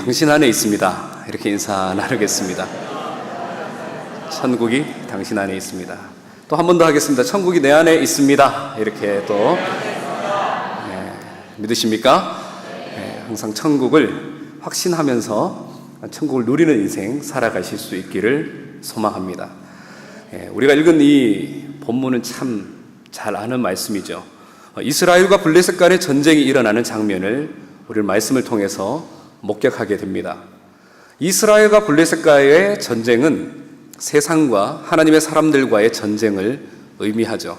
당신 안에 있습니다. 이렇게 인사 나누겠습니다. 천국이 당신 안에 있습니다. 또 한 번 더 하겠습니다. 천국이 내 안에 있습니다. 이렇게 또 믿으십니까? 항상 천국을 확신하면서 천국을 누리는 인생 살아가실 수 있기를 소망합니다. 우리가 읽은 이 본문은 참 잘 아는 말씀이죠. 이스라엘과 블레셋 간의 전쟁이 일어나는 장면을 우리는 말씀을 통해서 목격하게 됩니다. 이스라엘과 블레셋과의 전쟁은 세상과 하나님의 사람들과의 전쟁을 의미하죠.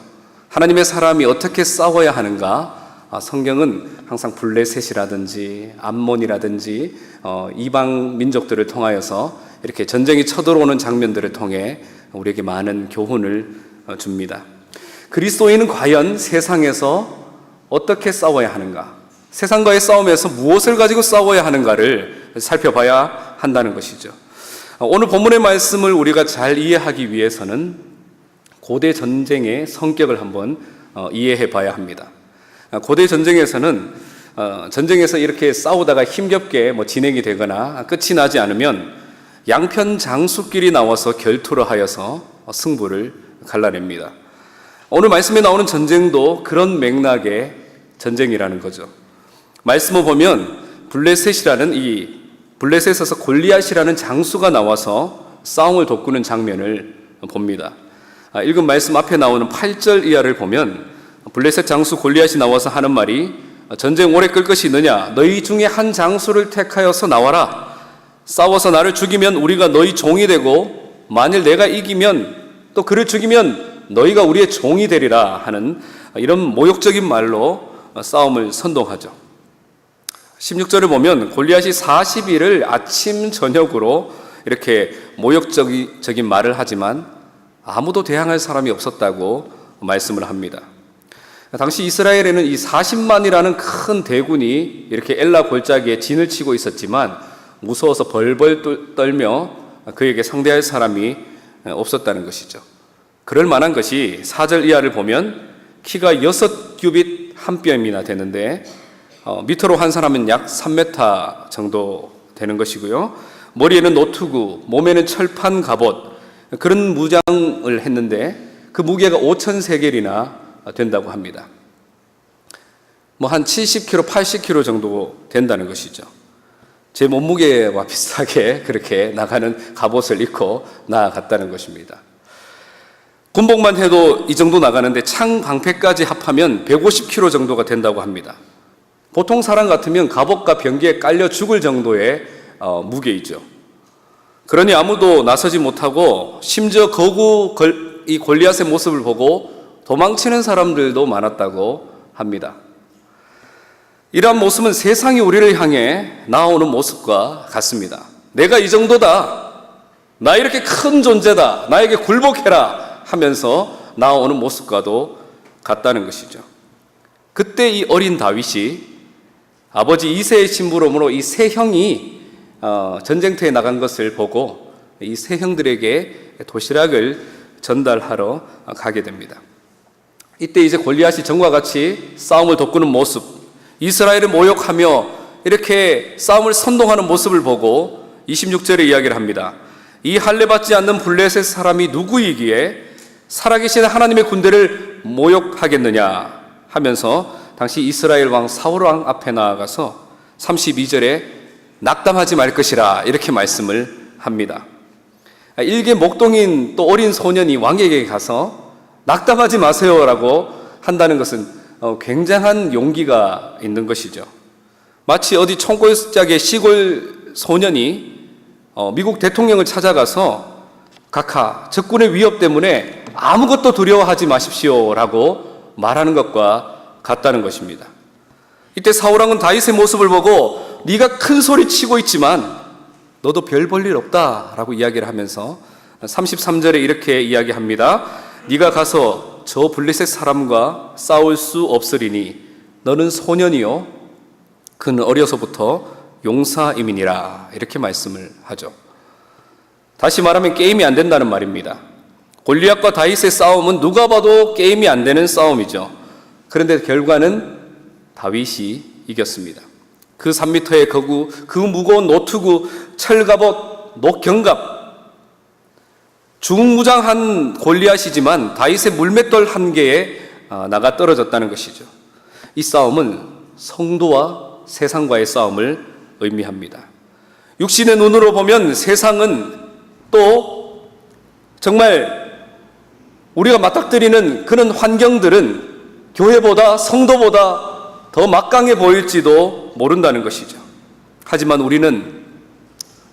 하나님의 사람이 어떻게 싸워야 하는가? 성경은 항상 블레셋이라든지 암몬이라든지 이방 민족들을 통하여서 이렇게 전쟁이 쳐들어오는 장면들을 통해 우리에게 많은 교훈을 줍니다. 그리스도인은 과연 세상에서 어떻게 싸워야 하는가? 세상과의 싸움에서 무엇을 가지고 싸워야 하는가를 살펴봐야 한다는 것이죠. 오늘 본문의 말씀을 우리가 잘 이해하기 위해서는 고대 전쟁의 성격을 한번 이해해 봐야 합니다. 고대 전쟁에서는 전쟁에서 이렇게 싸우다가 힘겹게 진행이 되거나 끝이 나지 않으면 양편 장수끼리 나와서 결투를 하여서 승부를 갈라냅니다. 오늘 말씀에 나오는 전쟁도 그런 맥락의 전쟁이라는 거죠. 말씀을 보면 블레셋에서 골리앗이라는 장수가 나와서 싸움을 돋구는 장면을 봅니다. 읽은 말씀 앞에 나오는 8절 이하를 보면 블레셋 장수 골리앗이 나와서 하는 말이 전쟁 오래 끌 것이 있느냐? 너희 중에 한 장수를 택하여서 나와라. 싸워서 나를 죽이면 우리가 너희 종이 되고 만일 내가 이기면 또 그를 죽이면 너희가 우리의 종이 되리라 하는 이런 모욕적인 말로 싸움을 선동하죠. 16절을 보면 골리앗이 40일을 아침 저녁으로 이렇게 모욕적인 말을 하지만 아무도 대항할 사람이 없었다고 말씀을 합니다. 당시 이스라엘에는 이 40만이라는 큰 대군이 이렇게 엘라 골짜기에 진을 치고 있었지만 무서워서 벌벌 떨며 그에게 상대할 사람이 없었다는 것이죠. 그럴 만한 것이 4절 이하를 보면 키가 6규빗 한 뼘이나 되는데 밑으로 한 사람은 약 3m 정도 되는 것이고요. 머리에는 노투구, 몸에는 철판 갑옷, 그런 무장을 했는데 그 무게가 5,000세겔이나 된다고 합니다. 한 70kg, 80kg 정도 된다는 것이죠. 제 몸무게와 비슷하게 그렇게 나가는 갑옷을 입고 나아갔다는 것입니다. 군복만 해도 이 정도 나가는데 창 방패까지 합하면 150kg 정도가 된다고 합니다. 보통 사람 같으면 갑옷과 병기에 깔려 죽을 정도의 무게이죠. 그러니 아무도 나서지 못하고 심지어 이 골리앗의 모습을 보고 도망치는 사람들도 많았다고 합니다. 이러한 모습은 세상이 우리를 향해 나오는 모습과 같습니다. 내가 이 정도다. 나 이렇게 큰 존재다. 나에게 굴복해라 하면서 나오는 모습과도 같다는 것이죠. 그때 이 어린 다윗이 아버지 이새의 심부름으로 이 세 형이 전쟁터에 나간 것을 보고 이 세 형들에게 도시락을 전달하러 가게 됩니다. 이때 이제 골리앗이 전과 같이 싸움을 돋구는 모습, 이스라엘을 모욕하며 이렇게 싸움을 선동하는 모습을 보고 26절에 이야기를 합니다. 이 할례받지 않는 블레셋 사람이 누구이기에 살아계신 하나님의 군대를 모욕하겠느냐 하면서 당시 이스라엘 왕 사울 왕 앞에 나아가서 32절에 낙담하지 말 것이라 이렇게 말씀을 합니다. 일개 목동인 또 어린 소년이 왕에게 가서 낙담하지 마세요라고 한다는 것은 굉장한 용기가 있는 것이죠. 마치 어디 총골짜기의 시골 소년이 미국 대통령을 찾아가서 각하 적군의 위협 때문에 아무것도 두려워하지 마십시오라고 말하는 것과 같다는 것입니다. 이때 사울왕은 다윗의 모습을 보고 네가 큰 소리 치고 있지만 너도 별 볼 일 없다라고 이야기를 하면서 33절에 이렇게 이야기합니다. 네가 가서 저 블레셋 사람과 싸울 수 없으리니 너는 소년이요 그는 어려서부터 용사임이니라 이렇게 말씀을 하죠. 다시 말하면 게임이 안 된다는 말입니다. 골리앗과 다윗의 싸움은 누가 봐도 게임이 안 되는 싸움이죠. 그런데 결과는 다윗이 이겼습니다. 그 3m의 거구, 그 무거운 노트구, 철갑옷, 녹경갑, 중무장한 골리앗이지만 다윗의 물맷돌 한 개에 나가 떨어졌다는 것이죠. 이 싸움은 성도와 세상과의 싸움을 의미합니다. 육신의 눈으로 보면 세상은 또 정말 우리가 맞닥뜨리는 그런 환경들은 교회보다 성도보다 더 막강해 보일지도 모른다는 것이죠. 하지만 우리는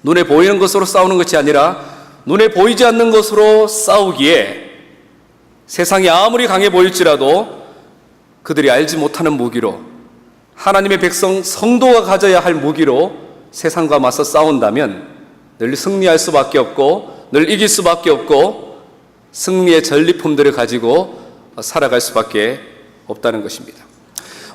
눈에 보이는 것으로 싸우는 것이 아니라 눈에 보이지 않는 것으로 싸우기에 세상이 아무리 강해 보일지라도 그들이 알지 못하는 무기로, 하나님의 백성 성도가 가져야 할 무기로 세상과 맞서 싸운다면 늘 승리할 수밖에 없고 늘 이길 수밖에 없고 승리의 전리품들을 가지고 살아갈 수밖에 없다는 것입니다.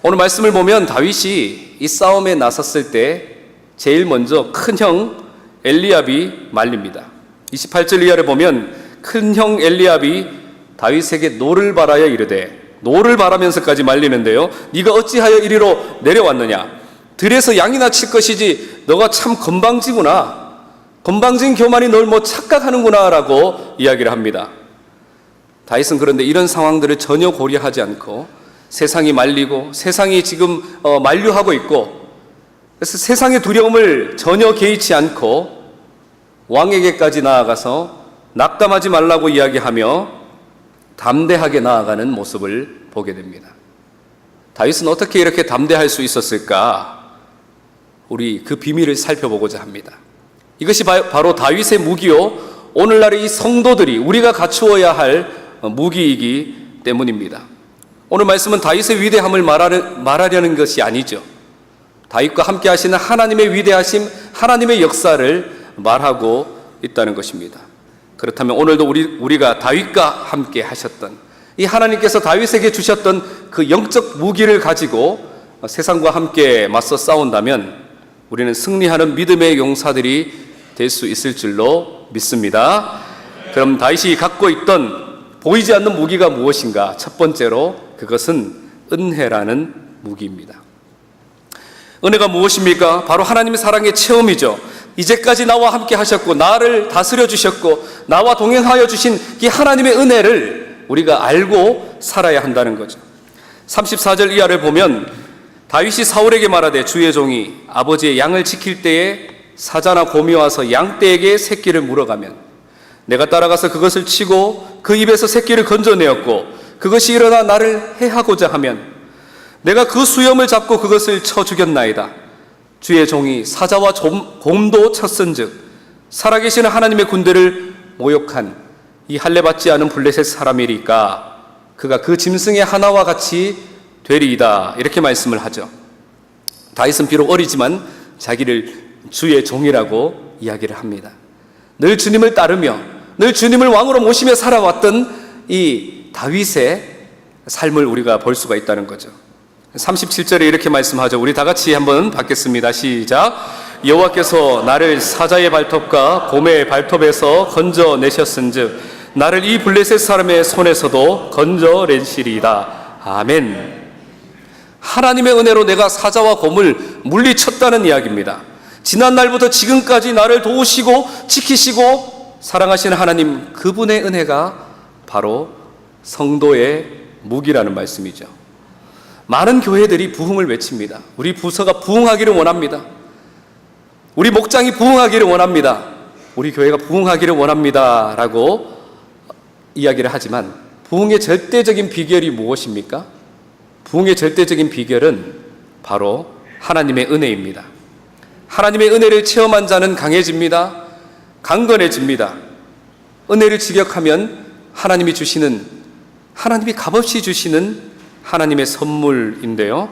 오늘 말씀을 보면 다윗이 이 싸움에 나섰을 때 제일 먼저 큰형 엘리압이 말립니다. 28절 이하를 보면 큰형 엘리압이 다윗에게 노를 바라여 이르되, 노를 바라면서까지 말리는데요, 네가 어찌하여 이리로 내려왔느냐? 들에서 양이나 칠 것이지 너가 참 건방지구나, 건방진 교만이 널 뭐 착각하는구나 라고 이야기를 합니다. 다윗은 그런데 이런 상황들을 전혀 고려하지 않고 세상이 말리고 세상이 지금 만류하고 있고, 그래서 세상의 두려움을 전혀 개의치 않고 왕에게까지 나아가서 낙담하지 말라고 이야기하며 담대하게 나아가는 모습을 보게 됩니다. 다윗은 어떻게 이렇게 담대할 수 있었을까? 우리 그 비밀을 살펴보고자 합니다. 이것이 바로 다윗의 무기요, 오늘날의 이 성도들이 우리가 갖추어야 할 무기이기 때문입니다. 오늘 말씀은 다윗의 위대함을 말하려는 것이 아니죠. 다윗과 함께 하시는 하나님의 위대하심, 하나님의 역사를 말하고 있다는 것입니다. 그렇다면 오늘도 우리가 다윗과 함께 하셨던, 이 하나님께서 다윗에게 주셨던 그 영적 무기를 가지고 세상과 함께 맞서 싸운다면 우리는 승리하는 믿음의 용사들이 될 수 있을 줄로 믿습니다. 그럼 다윗이 갖고 있던 보이지 않는 무기가 무엇인가? 첫 번째로 그것은 은혜라는 무기입니다. 은혜가 무엇입니까? 바로 하나님의 사랑의 체험이죠. 이제까지 나와 함께 하셨고 나를 다스려 주셨고 나와 동행하여 주신 이 하나님의 은혜를 우리가 알고 살아야 한다는 거죠. 34절 이하를 보면 다윗이 사울에게 말하되, 주의 종이 아버지의 양을 지킬 때에 사자나 곰이 와서 양떼에게 새끼를 물어가면 내가 따라가서 그것을 치고 그 입에서 새끼를 건져내었고 그것이 일어나 나를 해하고자 하면 내가 그 수염을 잡고 그것을 쳐 죽였나이다. 주의 종이 사자와 곰도 쳤은즉 살아계시는 하나님의 군대를 모욕한 이 할례받지 않은 블레셋 사람이리까 그가 그 짐승의 하나와 같이 되리이다. 이렇게 말씀을 하죠. 다윗은 비록 어리지만 자기를 주의 종이라고 이야기를 합니다. 늘 주님을 따르며 늘 주님을 왕으로 모시며 살아왔던 이 다윗의 삶을 우리가 볼 수가 있다는 거죠. 37절에 이렇게 말씀하죠. 우리 다 같이 한번 받겠습니다. 시작. 여호와께서 나를 사자의 발톱과 곰의 발톱에서 건져내셨은즉 나를 이 블레셋 사람의 손에서도 건져내시리이다. 아멘. 하나님의 은혜로 내가 사자와 곰을 물리쳤다는 이야기입니다. 지난 날부터 지금까지 나를 도우시고 지키시고 사랑하시는 하나님, 그분의 은혜가 바로 성도의 무기라는 말씀이죠. 많은 교회들이 부흥을 외칩니다. 우리 부서가 부흥하기를 원합니다. 우리 목장이 부흥하기를 원합니다. 우리 교회가 부흥하기를 원합니다 라고 이야기를 하지만 부흥의 절대적인 비결이 무엇입니까? 부흥의 절대적인 비결은 바로 하나님의 은혜입니다. 하나님의 은혜를 체험한 자는 강해집니다. 강건해집니다. 은혜를 직역하면 하나님이 값없이 주시는 하나님의 선물인데요,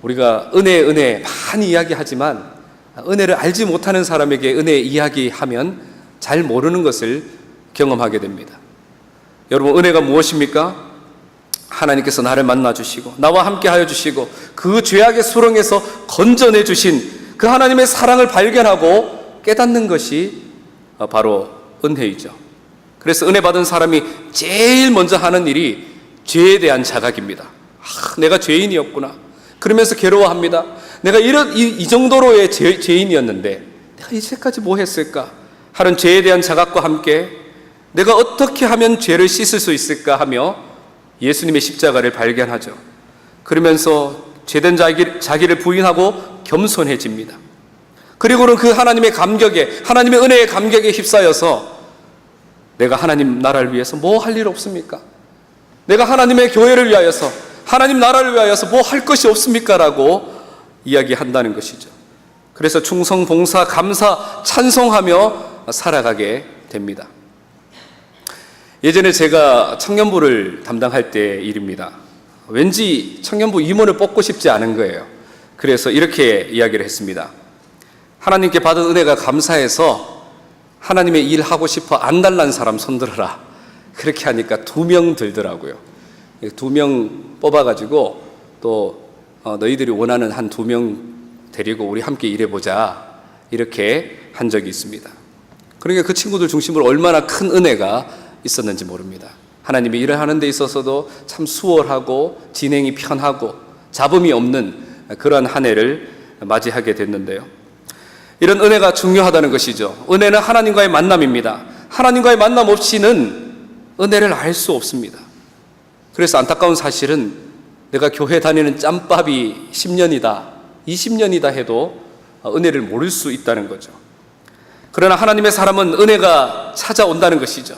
우리가 은혜 많이 이야기하지만 은혜를 알지 못하는 사람에게 은혜 이야기하면 잘 모르는 것을 경험하게 됩니다. 여러분, 은혜가 무엇입니까? 하나님께서 나를 만나 주시고 나와 함께 하여 주시고 그 죄악의 수렁에서 건져내 주신 그 하나님의 사랑을 발견하고 깨닫는 것이 바로 은혜이죠. 그래서 은혜 받은 사람이 제일 먼저 하는 일이 죄에 대한 자각입니다. 내가 죄인이었구나. 그러면서 괴로워합니다. 내가 이 정도로의 죄인이었는데 내가 이제까지 뭐 했을까 하는 죄에 대한 자각과 함께 내가 어떻게 하면 죄를 씻을 수 있을까 하며 예수님의 십자가를 발견하죠. 그러면서 죄된 자기를 부인하고 겸손해집니다. 그리고는 그 하나님의 감격에, 하나님의 은혜의 감격에 휩싸여서 내가 하나님 나라를 위해서 뭐 할 일 없습니까? 내가 하나님의 교회를 위하여서, 하나님 나라를 위하여서 뭐 할 것이 없습니까? 라고 이야기한다는 것이죠. 그래서 충성, 봉사, 감사, 찬송하며 살아가게 됩니다. 예전에 제가 청년부를 담당할 때 일입니다. 왠지 청년부 임원을 뽑고 싶지 않은 거예요. 그래서 이렇게 이야기를 했습니다. 하나님께 받은 은혜가 감사해서 하나님의 일 하고 싶어 안 달란 사람 손들어라. 그렇게 하니까 2명 들더라고요. 2명 뽑아가지고 또 너희들이 원하는 한 2명 데리고 우리 함께 일해보자. 이렇게 한 적이 있습니다. 그러니까 그 친구들 중심으로 얼마나 큰 은혜가 있었는지 모릅니다. 하나님의 일을 하는 데 있어서도 참 수월하고 진행이 편하고 잡음이 없는 그러한 한 해를 맞이하게 됐는데요. 이런 은혜가 중요하다는 것이죠. 은혜는 하나님과의 만남입니다. 하나님과의 만남 없이는 은혜를 알 수 없습니다. 그래서 안타까운 사실은 내가 교회 다니는 짬밥이 10년이다, 20년이다 해도 은혜를 모를 수 있다는 거죠. 그러나 하나님의 사람은 은혜가 찾아온다는 것이죠.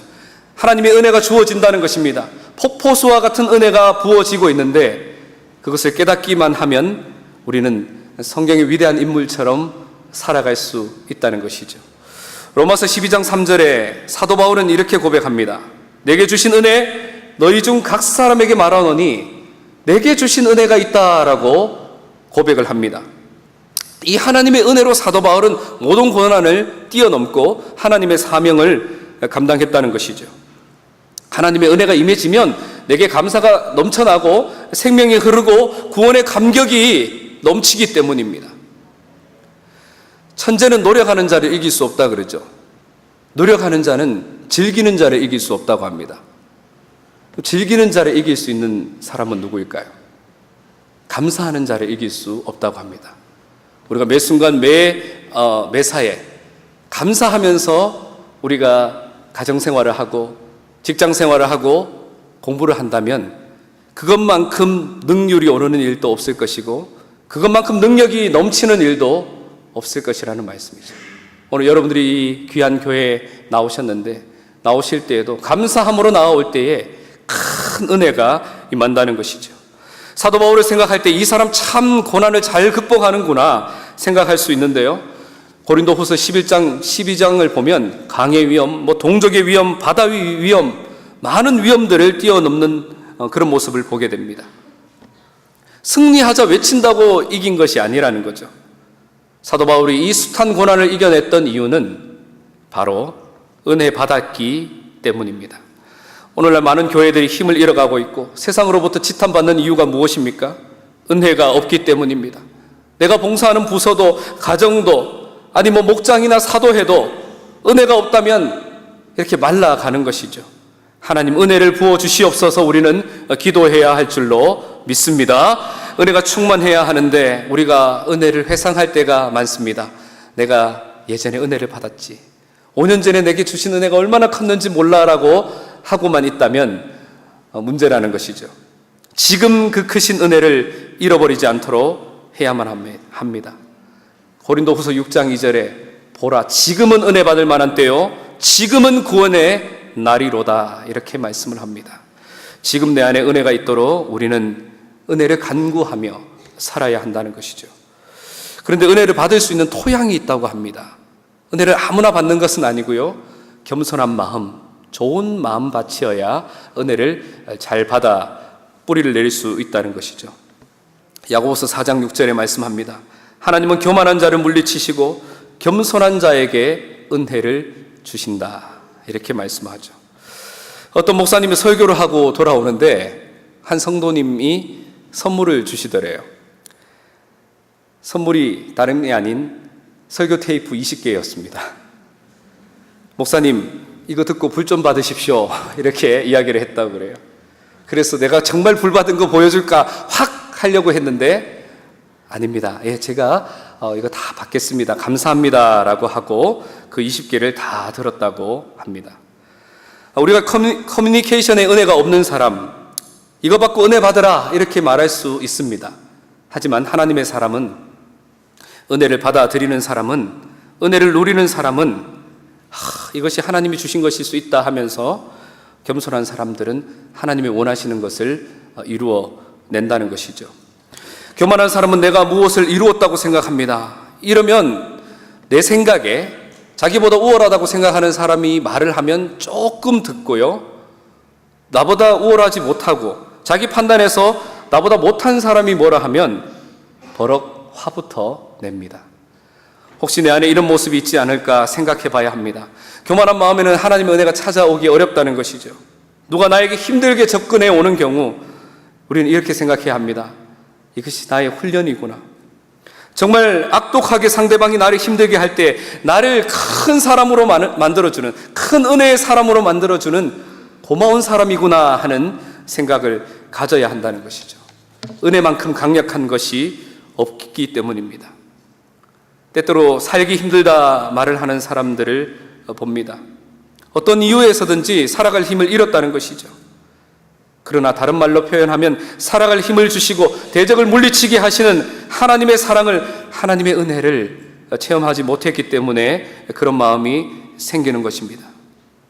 하나님의 은혜가 주어진다는 것입니다. 폭포수와 같은 은혜가 부어지고 있는데 그것을 깨닫기만 하면 우리는 성경의 위대한 인물처럼 살아갈 수 있다는 것이죠. 로마서 12장 3절에 사도 바울은 이렇게 고백합니다. 내게 주신 은혜 너희 중 각 사람에게 말하노니 내게 주신 은혜가 있다라고 고백을 합니다. 이 하나님의 은혜로 사도 바울은 모든 고난을 뛰어넘고 하나님의 사명을 감당했다는 것이죠. 하나님의 은혜가 임해지면 내게 감사가 넘쳐나고 생명이 흐르고 구원의 감격이 넘치기 때문입니다. 천재는 노력하는 자를 이길 수 없다 그러죠. 노력하는 자는 즐기는 자를 이길 수 없다고 합니다. 즐기는 자를 이길 수 있는 사람은 누구일까요? 감사하는 자를 이길 수 없다고 합니다. 우리가 매 순간 매사에 감사하면서 우리가 가정생활을 하고 직장생활을 하고 공부를 한다면 그것만큼 능률이 오르는 일도 없을 것이고 그것만큼 능력이 넘치는 일도 없을 것이라는 말씀이죠. 오늘 여러분들이 이 귀한 교회에 나오셨는데 나오실 때에도 감사함으로 나올 때에 큰 은혜가 임한다는 것이죠. 사도 바울을 생각할 때 이 사람 참 고난을 잘 극복하는구나 생각할 수 있는데요. 고린도후서 11장 12장을 보면 강의 위험, 동족의 위험, 바다 위험, 많은 위험들을 뛰어넘는 그런 모습을 보게 됩니다. 승리하자 외친다고 이긴 것이 아니라는 거죠. 사도 바울이 이 숱한 고난을 이겨냈던 이유는 바로 은혜 받았기 때문입니다. 오늘날 많은 교회들이 힘을 잃어가고 있고 세상으로부터 지탄받는 이유가 무엇입니까? 은혜가 없기 때문입니다. 내가 봉사하는 부서도 가정도 아니 목장이나 사도해도 은혜가 없다면 이렇게 말라가는 것이죠. 하나님 은혜를 부어주시옵소서 우리는 기도해야 할 줄로 믿습니다. 은혜가 충만해야 하는데 우리가 은혜를 회상할 때가 많습니다. 내가 예전에 은혜를 받았지 5년 전에 내게 주신 은혜가 얼마나 컸는지 몰라라고 하고만 있다면 문제라는 것이죠. 지금 그 크신 은혜를 잃어버리지 않도록 해야만 합니다. 고린도후서 6장 2절에 보라 지금은 은혜 받을 만한 때요 지금은 구원의 날이로다 이렇게 말씀을 합니다. 지금 내 안에 은혜가 있도록 우리는 은혜를 간구하며 살아야 한다는 것이죠. 그런데 은혜를 받을 수 있는 토양이 있다고 합니다. 은혜를 아무나 받는 것은 아니고요 겸손한 마음, 좋은 마음밭이어야 은혜를 잘 받아 뿌리를 내릴 수 있다는 것이죠. 야고보서 4장 6절에 말씀합니다. 하나님은 교만한 자를 물리치시고 겸손한 자에게 은혜를 주신다 이렇게 말씀하죠. 어떤 목사님이 설교를 하고 돌아오는데 한 성도님이 선물을 주시더래요. 선물이 다름이 아닌 설교 테이프 20개였습니다. 목사님 이거 듣고 불 좀 받으십시오 이렇게 이야기를 했다고 그래요. 그래서 내가 정말 불 받은 거 보여줄까 확 하려고 했는데 아닙니다. 예, 제가 이거 다 받겠습니다. 감사합니다. 라고 하고 그 20개를 다 들었다고 합니다. 우리가 커뮤니케이션에 은혜가 없는 사람, 이거 받고 은혜 받으라 이렇게 말할 수 있습니다. 하지만 하나님의 사람은, 은혜를 받아들이는 사람은, 은혜를 누리는 사람은 이것이 하나님이 주신 것일 수 있다 하면서 겸손한 사람들은 하나님이 원하시는 것을 이루어낸다는 것이죠. 교만한 사람은 내가 무엇을 이루었다고 생각합니다. 이러면 내 생각에 자기보다 우월하다고 생각하는 사람이 말을 하면 조금 듣고요, 나보다 우월하지 못하고 자기 판단에서 나보다 못한 사람이 뭐라 하면 버럭 화부터 냅니다. 혹시 내 안에 이런 모습이 있지 않을까 생각해 봐야 합니다. 교만한 마음에는 하나님의 은혜가 찾아오기 어렵다는 것이죠. 누가 나에게 힘들게 접근해 오는 경우 우리는 이렇게 생각해야 합니다. 이것이 나의 훈련이구나. 정말 악독하게 상대방이 나를 힘들게 할 때 나를 큰 사람으로 만들어주는, 큰 은혜의 사람으로 만들어주는 고마운 사람이구나 하는 생각을 가져야 한다는 것이죠. 은혜만큼 강력한 것이 없기 때문입니다. 때때로 살기 힘들다 말을 하는 사람들을 봅니다. 어떤 이유에서든지 살아갈 힘을 잃었다는 것이죠. 그러나 다른 말로 표현하면 살아갈 힘을 주시고 대적을 물리치게 하시는 하나님의 사랑을, 하나님의 은혜를 체험하지 못했기 때문에 그런 마음이 생기는 것입니다.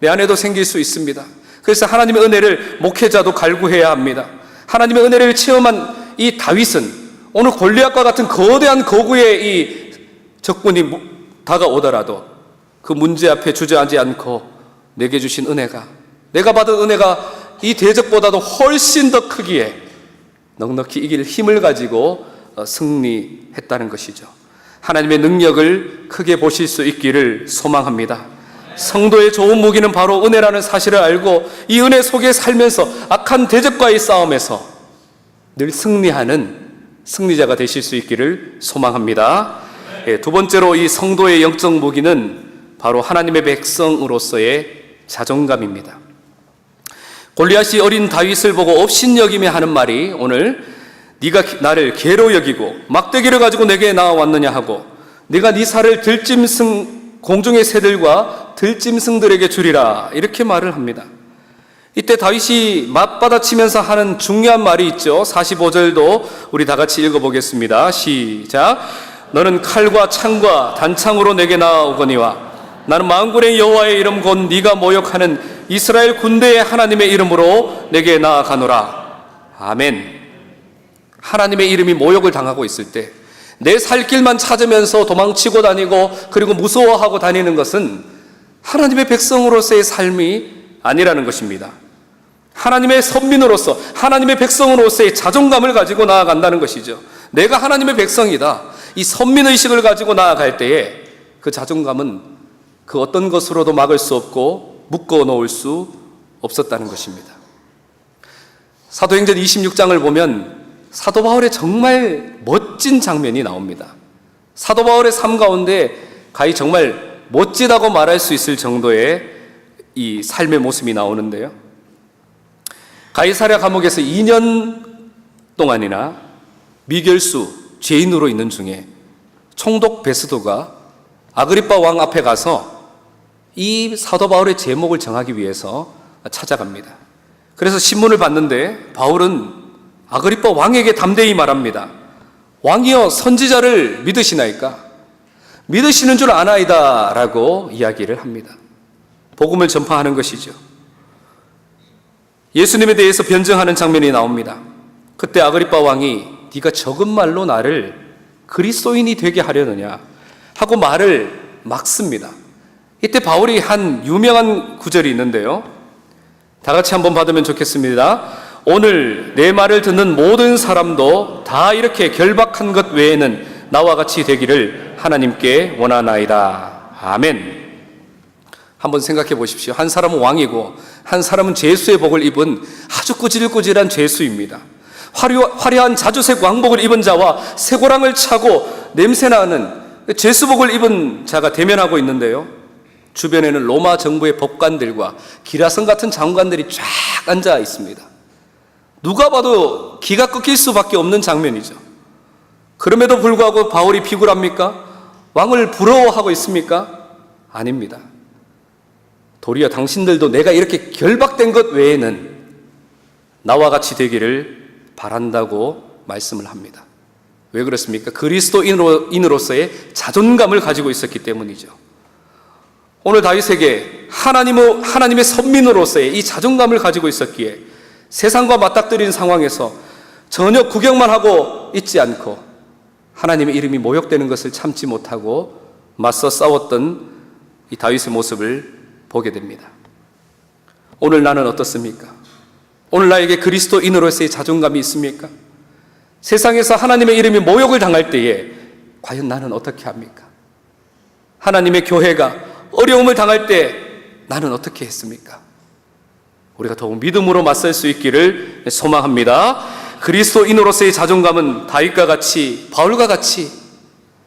내 안에도 생길 수 있습니다. 그래서 하나님의 은혜를 목회자도 갈구해야 합니다. 하나님의 은혜를 체험한 이 다윗은 오늘 골리앗과 같은 거대한 거구의 이 적군이 다가오더라도 그 문제 앞에 주저하지 않고 내게 주신 은혜가, 내가 받은 은혜가 이 대적보다도 훨씬 더 크기에 넉넉히 이길 힘을 가지고 승리했다는 것이죠. 하나님의 능력을 크게 보실 수 있기를 소망합니다. 성도의 좋은 무기는 바로 은혜라는 사실을 알고 이 은혜 속에 살면서 악한 대적과의 싸움에서 늘 승리하는 승리자가 되실 수 있기를 소망합니다. 두 번째로 이 성도의 영적 무기는 바로 하나님의 백성으로서의 자존감입니다. 골리앗이 어린 다윗을 보고 업신여기며 하는 말이 오늘 네가 나를 개로 여기고 막대기를 가지고 내게 나와왔느냐 하고 네가 네 살을 공중의 새들과 들짐승들에게 주리라 이렇게 말을 합니다. 이때 다윗이 맞받아치면서 하는 중요한 말이 있죠. 45절도 우리 다 같이 읽어보겠습니다. 시작. 너는 칼과 창과 단창으로 내게 나아오거니와 나는 만군의 여호와의 이름 곧 네가 모욕하는 이스라엘 군대의 하나님의 이름으로 내게 나아가노라. 아멘. 하나님의 이름이 모욕을 당하고 있을 때 내 살 길만 찾으면서 도망치고 다니고 그리고 무서워하고 다니는 것은 하나님의 백성으로서의 삶이 아니라는 것입니다. 하나님의 선민으로서, 하나님의 백성으로서의 자존감을 가지고 나아간다는 것이죠. 내가 하나님의 백성이다, 이 선민의식을 가지고 나아갈 때에 그 자존감은 그 어떤 것으로도 막을 수 없고 묶어 놓을 수 없었다는 것입니다. 사도행전 26장을 보면 사도 바울의 정말 멋진 장면이 나옵니다. 사도 바울의 삶 가운데 가히 정말 멋지다고 말할 수 있을 정도의 이 삶의 모습이 나오는데요. 가이사랴 감옥에서 2년 동안이나 미결수 죄인으로 있는 중에 총독 베스도가 아그리빠 왕 앞에 가서 이 사도 바울의 제목을 정하기 위해서 찾아갑니다. 그래서 신문을 봤는데 바울은 아그리빠 왕에게 담대히 말합니다. 왕이여, 선지자를 믿으시나이까? 믿으시는 줄 아나이다 라고 이야기를 합니다. 복음을 전파하는 것이죠. 예수님에 대해서 변증하는 장면이 나옵니다. 그때 아그리빠 왕이 네가 적은 말로 나를 그리스도인이 되게 하려느냐 하고 말을 막습니다. 이때 바울이 한 유명한 구절이 있는데요. 다 같이 한번 받으면 좋겠습니다. 오늘 내 말을 듣는 모든 사람도 다 이렇게 결박한 것 외에는 나와 같이 되기를 하나님께 원하나이다. 아멘. 한번 생각해 보십시오. 한 사람은 왕이고 한 사람은 죄수의 복을 입은 아주 꾸질꾸질한 죄수입니다. 화려한 자주색 왕복을 입은 자와 쇠고랑을 차고 냄새나는 죄수복을 입은 자가 대면하고 있는데요. 주변에는 로마 정부의 법관들과 기라성 같은 장관들이 쫙 앉아 있습니다. 누가 봐도 기가 꺾일 수밖에 없는 장면이죠. 그럼에도 불구하고 바울이 비굴합니까? 왕을 부러워하고 있습니까? 아닙니다. 도리어 당신들도 내가 이렇게 결박된 것 외에는 나와 같이 되기를 바란다고 말씀을 합니다. 왜 그렇습니까? 그리스도인으로서의 자존감을 가지고 있었기 때문이죠. 오늘 다윗에게 하나님의 선민으로서의 이 자존감을 가지고 있었기에 세상과 맞닥뜨린 상황에서 전혀 구경만 하고 있지 않고 하나님의 이름이 모욕되는 것을 참지 못하고 맞서 싸웠던 이 다윗의 모습을 보게 됩니다. 오늘 나는 어떻습니까? 오늘 나에게 그리스도인으로서의 자존감이 있습니까? 세상에서 하나님의 이름이 모욕을 당할 때에 과연 나는 어떻게 합니까? 하나님의 교회가 어려움을 당할 때 나는 어떻게 했습니까? 우리가 더욱 믿음으로 맞설 수 있기를 소망합니다. 그리스도인으로서의 자존감은 다윗과 같이, 바울과 같이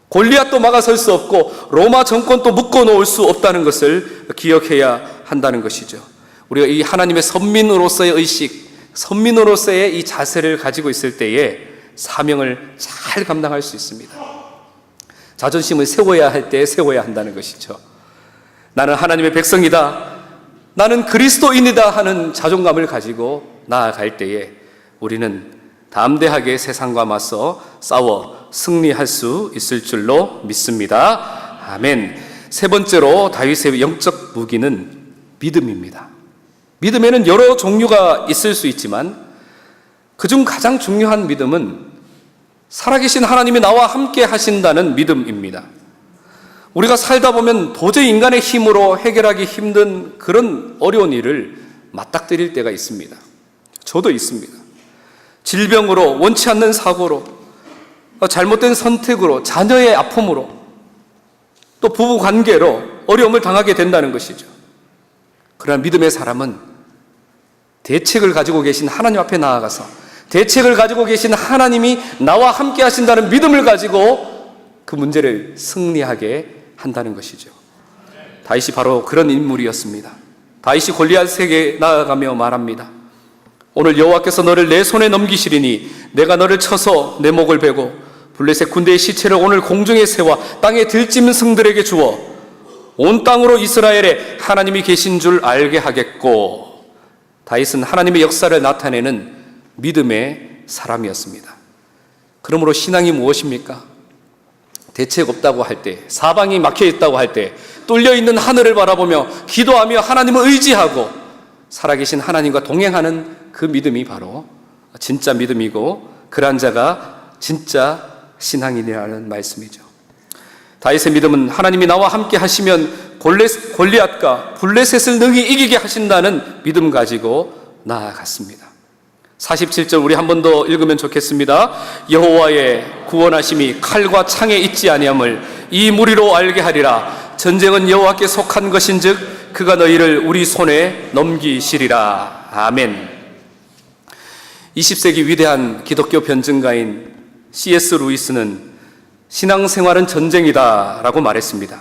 골리앗도 막아설 수 없고 로마 정권도 묶어놓을 수 없다는 것을 기억해야 한다는 것이죠. 우리가 이 하나님의 선민으로서의 의식, 선민으로서의 이 자세를 가지고 있을 때에 사명을 잘 감당할 수 있습니다. 자존심을 세워야 할 때 세워야 한다는 것이죠. 나는 하나님의 백성이다, 나는 그리스도인이다 하는 자존감을 가지고 나아갈 때에 우리는 담대하게 세상과 맞서 싸워 승리할 수 있을 줄로 믿습니다. 아멘. 세 번째로 다윗의 영적 무기는 믿음입니다. 믿음에는 여러 종류가 있을 수 있지만 그중 가장 중요한 믿음은 살아계신 하나님이 나와 함께 하신다는 믿음입니다. 우리가 살다 보면 도저히 인간의 힘으로 해결하기 힘든 그런 어려운 일을 맞닥뜨릴 때가 있습니다. 저도 있습니다. 질병으로, 원치 않는 사고로, 잘못된 선택으로, 자녀의 아픔으로, 또 부부 관계로 어려움을 당하게 된다는 것이죠. 그러나 믿음의 사람은 대책을 가지고 계신 하나님 앞에 나아가서 대책을 가지고 계신 하나님이 나와 함께 하신다는 믿음을 가지고 그 문제를 승리하게 한다는 것이죠. 다윗이 바로 그런 인물이었습니다. 다윗이 골리앗에게 나아가며 말합니다. 오늘 여호와께서 너를 내 손에 넘기시리니 내가 너를 쳐서 내 목을 베고 블레셋 군대의 시체를 오늘 공중에 세워 땅에 들짐승 성들에게 주어 온 땅으로 이스라엘에 하나님이 계신 줄 알게 하겠고. 다윗은 하나님의 역사를 나타내는 믿음의 사람이었습니다. 그러므로 신앙이 무엇입니까? 대책 없다고 할 때, 사방이 막혀 있다고 할 때, 뚫려 있는 하늘을 바라보며 기도하며 하나님을 의지하고 살아계신 하나님과 동행하는 그 믿음이 바로 진짜 믿음이고 그러한 자가 진짜 신앙인이라는 말씀이죠. 다윗의 믿음은 하나님이 나와 함께 하시면 골리앗과 블레셋을 능히 이기게 하신다는 믿음 가지고 나아갔습니다. 47절 우리 한 번 더 읽으면 좋겠습니다. 여호와의 구원하심이 칼과 창에 있지 아니함을 이 무리로 알게 하리라. 전쟁은 여호와께 속한 것인즉 그가 너희를 우리 손에 넘기시리라. 아멘. 20세기 위대한 기독교 변증가인 C.S. 루이스는 신앙생활은 전쟁이다 라고 말했습니다.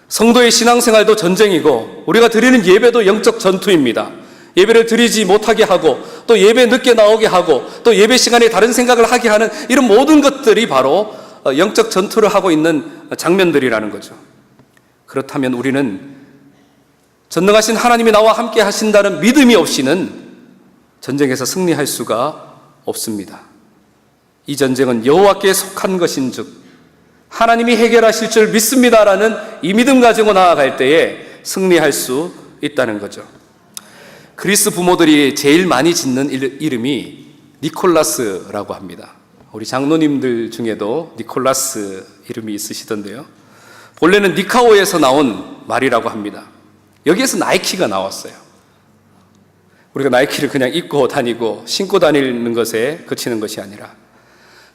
성도의 신앙생활도 전쟁이고 우리가 드리는 예배도 영적 전투입니다. 예배를 드리지 못하게 하고 또 예배 늦게 나오게 하고 또 예배 시간에 다른 생각을 하게 하는 이런 모든 것들이 바로 영적 전투를 하고 있는 장면들이라는 거죠. 그렇다면 우리는 전능하신 하나님이 나와 함께 하신다는 믿음이 없이는 전쟁에서 승리할 수가 없습니다. 이 전쟁은 여호와께 속한 것인즉 하나님이 해결하실 줄 믿습니다라는 이 믿음 가지고 나아갈 때에 승리할 수 있다는 거죠. 그리스 부모들이 제일 많이 짓는 이름이 니콜라스라고 합니다. 우리 장로님들 중에도 니콜라스 이름이 있으시던데요. 본래는 니카오에서 나온 말이라고 합니다. 여기에서 나이키가 나왔어요. 우리가 나이키를 그냥 입고 다니고 신고 다니는 것에 그치는 것이 아니라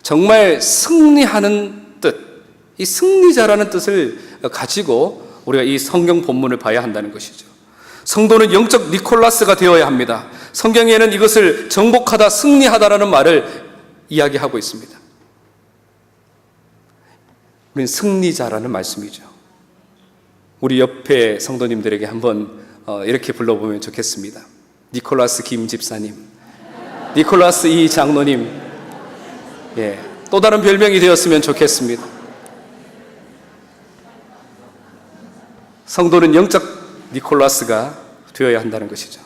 정말 승리하는 뜻, 이 승리자라는 뜻을 가지고 우리가 이 성경 본문을 봐야 한다는 것이죠. 성도는 영적 니콜라스가 되어야 합니다. 성경에는 이것을 정복하다, 승리하다라는 말을 이야기하고 있습니다. 우리는 승리자라는 말씀이죠. 우리 옆에 성도님들에게 한번 이렇게 불러보면 좋겠습니다. 니콜라스 김 집사님, 니콜라스 이 장로님, 예, 또 다른 별명이 되었으면 좋겠습니다. 성도는 영적 니콜라스가 되어야 한다는 것이죠.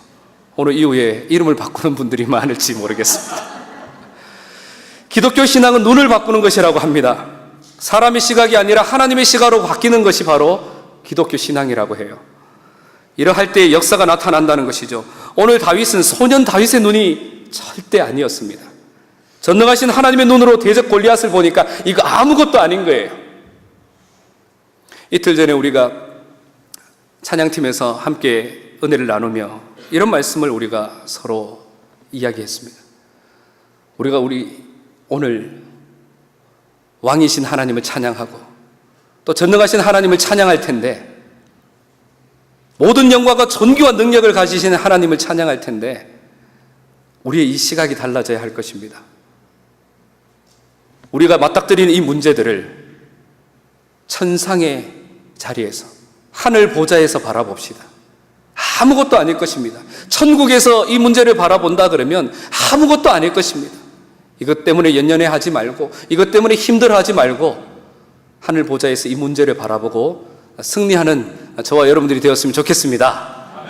오늘 이후에 이름을 바꾸는 분들이 많을지 모르겠습니다. 기독교 신앙은 눈을 바꾸는 것이라고 합니다. 사람의 시각이 아니라 하나님의 시각으로 바뀌는 것이 바로 기독교 신앙이라고 해요. 이러할 때 역사가 나타난다는 것이죠. 오늘 다윗은 소년 다윗의 눈이 절대 아니었습니다. 전능하신 하나님의 눈으로 대적 골리앗을 보니까 이거 아무것도 아닌 거예요. 이틀 전에 우리가 찬양팀에서 함께 은혜를 나누며 이런 말씀을 우리가 서로 이야기했습니다. 우리가 오늘 왕이신 하나님을 찬양하고 또 전능하신 하나님을 찬양할 텐데, 모든 영광과 존귀와 능력을 가지신 하나님을 찬양할 텐데 우리의 이 시각이 달라져야 할 것입니다. 우리가 맞닥뜨리는 이 문제들을 천상의 자리에서, 하늘 보좌에서 바라봅시다. 아무것도 아닐 것입니다. 천국에서 이 문제를 바라본다 그러면 아무것도 아닐 것입니다. 이것 때문에 연연해하지 말고, 이것 때문에 힘들어하지 말고 하늘 보좌에서 이 문제를 바라보고 승리하는 저와 여러분들이 되었으면 좋겠습니다.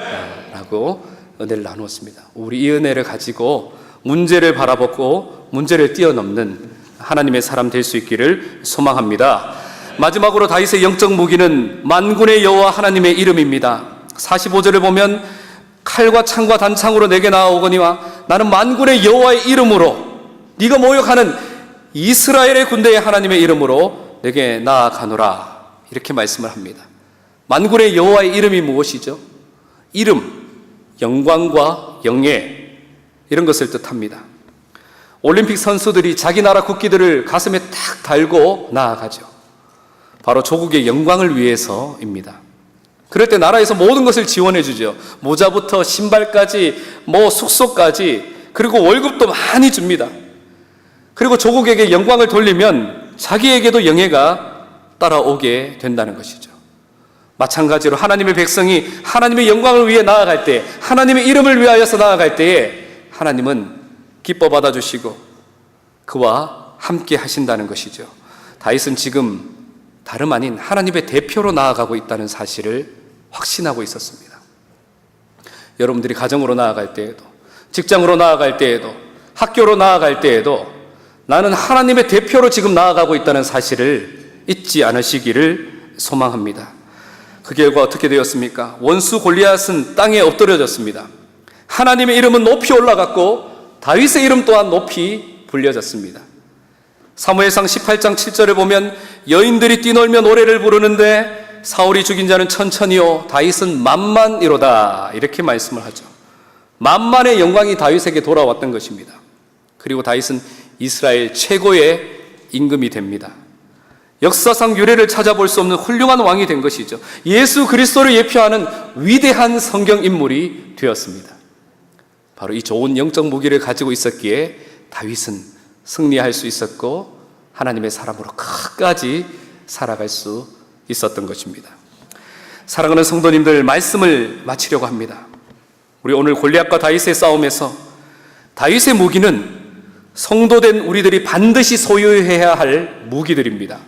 라고 은혜를 나누었습니다. 우리 이 은혜를 가지고 문제를 바라보고 문제를 뛰어넘는 하나님의 사람 될 수 있기를 소망합니다. 마지막으로 다윗의 영적 무기는 만군의 여호와 하나님의 이름입니다. 45절을 보면 칼과 창과 단창으로 내게 나아오거니와 나는 만군의 여호와의 이름으로, 네가 모욕하는 이스라엘의 군대의 하나님의 이름으로 내게 나아가노라, 이렇게 말씀을 합니다. 만군의 여호와의 이름이 무엇이죠? 이름, 영광과 영예, 이런 것을 뜻합니다. 올림픽 선수들이 자기 나라 국기들을 가슴에 탁 달고 나아가죠. 바로 조국의 영광을 위해서입니다. 그럴 때 나라에서 모든 것을 지원해 주죠. 모자부터 신발까지, 숙소까지, 그리고 월급도 많이 줍니다. 그리고 조국에게 영광을 돌리면 자기에게도 영예가 따라오게 된다는 것이죠. 마찬가지로 하나님의 백성이 하나님의 영광을 위해 나아갈 때, 하나님의 이름을 위하여서 나아갈 때에 하나님은 기뻐 받아주시고 그와 함께 하신다는 것이죠. 다윗은 지금 다름 아닌 하나님의 대표로 나아가고 있다는 사실을 확신하고 있었습니다. 여러분들이 가정으로 나아갈 때에도, 직장으로 나아갈 때에도, 학교로 나아갈 때에도 나는 하나님의 대표로 지금 나아가고 있다는 사실을 잊지 않으시기를 소망합니다. 그 결과 어떻게 되었습니까? 원수 골리앗은 땅에 엎드려졌습니다. 하나님의 이름은 높이 올라갔고 다윗의 이름 또한 높이 불려졌습니다. 사무엘상 18장 7절을 보면 여인들이 뛰놀며 노래를 부르는데 사울이 죽인 자는 천천히요 다윗은 만만이로다, 이렇게 말씀을 하죠. 만만의 영광이 다윗에게 돌아왔던 것입니다. 그리고 다윗은 이스라엘 최고의 임금이 됩니다. 역사상 유례를 찾아볼 수 없는 훌륭한 왕이 된 것이죠. 예수 그리스도를 예표하는 위대한 성경 인물이 되었습니다. 바로 이 좋은 영적 무기를 가지고 있었기에 다윗은 승리할 수 있었고 하나님의 사람으로 끝까지 살아갈 수 있었던 것입니다. 사랑하는 성도님들, 말씀을 마치려고 합니다. 우리 오늘 골리앗과 다윗의 싸움에서 다윗의 무기는 성도된 우리들이 반드시 소유해야 할 무기들입니다.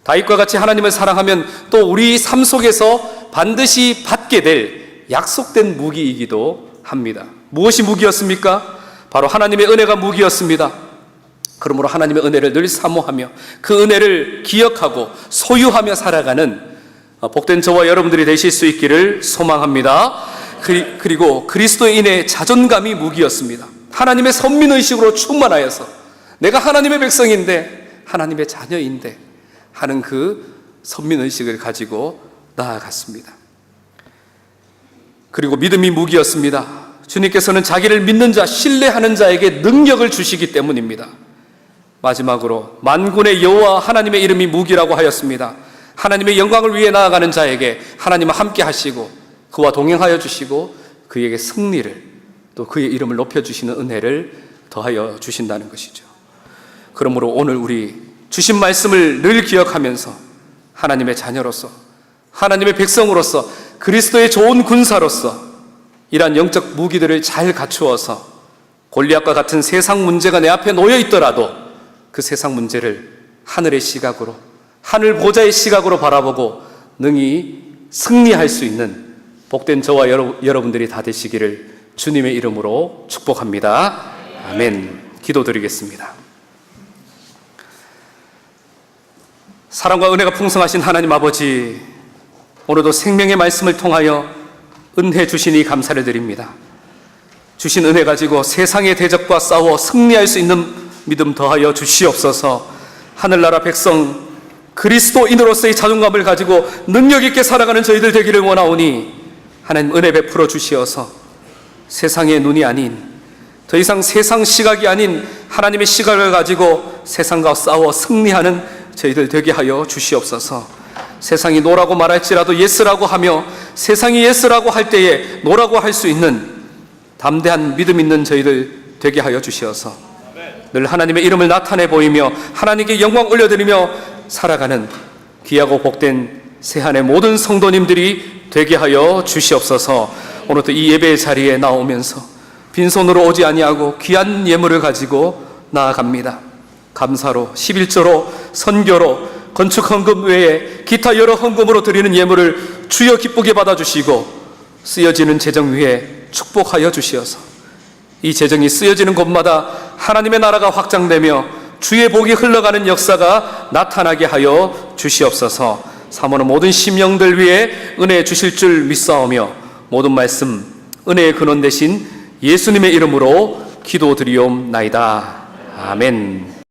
다윗과 같이 하나님을 사랑하면 또 우리 삶 속에서 반드시 받게 될 약속된 무기이기도 합니다. 무엇이 무기였습니까? 바로 하나님의 은혜가 무기였습니다. 그러므로 하나님의 은혜를 늘 사모하며 그 은혜를 기억하고 소유하며 살아가는 복된 저와 여러분들이 되실 수 있기를 소망합니다. 그리고 그리스도인의 자존감이 무기였습니다. 하나님의 선민의식으로 충만하여서 내가 하나님의 백성인데, 하나님의 자녀인데 하는 그 선민의식을 가지고 나아갔습니다. 그리고 믿음이 무기였습니다. 주님께서는 자기를 믿는 자, 신뢰하는 자에게 능력을 주시기 때문입니다. 마지막으로 만군의 여호와 하나님의 이름이 무기라고 하였습니다. 하나님의 영광을 위해 나아가는 자에게 하나님은 함께 하시고 그와 동행하여 주시고 그에게 승리를, 또 그의 이름을 높여주시는 은혜를 더하여 주신다는 것이죠. 그러므로 오늘 우리 주신 말씀을 늘 기억하면서 하나님의 자녀로서, 하나님의 백성으로서, 그리스도의 좋은 군사로서 이러한 영적 무기들을 잘 갖추어서 골리앗과 같은 세상 문제가 내 앞에 놓여 있더라도 그 세상 문제를 하늘의 시각으로, 하늘 보좌의 시각으로 바라보고 능히 승리할 수 있는 복된 저와 여러분들이 다 되시기를 주님의 이름으로 축복합니다. 아멘. 기도드리겠습니다. 사랑과 은혜가 풍성하신 하나님 아버지, 오늘도 생명의 말씀을 통하여 은혜 주시니 감사를 드립니다. 주신 은혜 가지고 세상의 대적과 싸워 승리할 수 있는 믿음 더하여 주시옵소서. 하늘나라 백성 그리스도인으로서의 자존감을 가지고 능력 있게 살아가는 저희들 되기를 원하오니 하나님 은혜 베풀어 주시어서 세상의 눈이 아닌, 더 이상 세상 시각이 아닌 하나님의 시각을 가지고 세상과 싸워 승리하는 저희들 되게 하여 주시옵소서. 세상이 노라고 말할지라도 예스라고 하며 세상이 예스라고 할 때에 노라고 할 수 있는 담대한 믿음 있는 저희들 되게 하여 주시어서 늘 하나님의 이름을 나타내 보이며 하나님께 영광 올려드리며 살아가는 귀하고 복된 새한의 모든 성도님들이 되게 하여 주시옵소서. 오늘도 이 예배의 자리에 나오면서 빈손으로 오지 아니하고 귀한 예물을 가지고 나아갑니다. 감사로, 11조로, 선교로, 건축 헌금 외에 기타 여러 헌금으로 드리는 예물을 주여 기쁘게 받아주시고 쓰여지는 재정 위에 축복하여 주시어서 이 재정이 쓰여지는 곳마다 하나님의 나라가 확장되며 주의 복이 흘러가는 역사가 나타나게 하여 주시옵소서. 사모는 모든 심령들 위해 은혜 주실 줄 믿사오며 모든 말씀 은혜의 근원 되신 예수님의 이름으로 기도드리옵나이다. 아멘.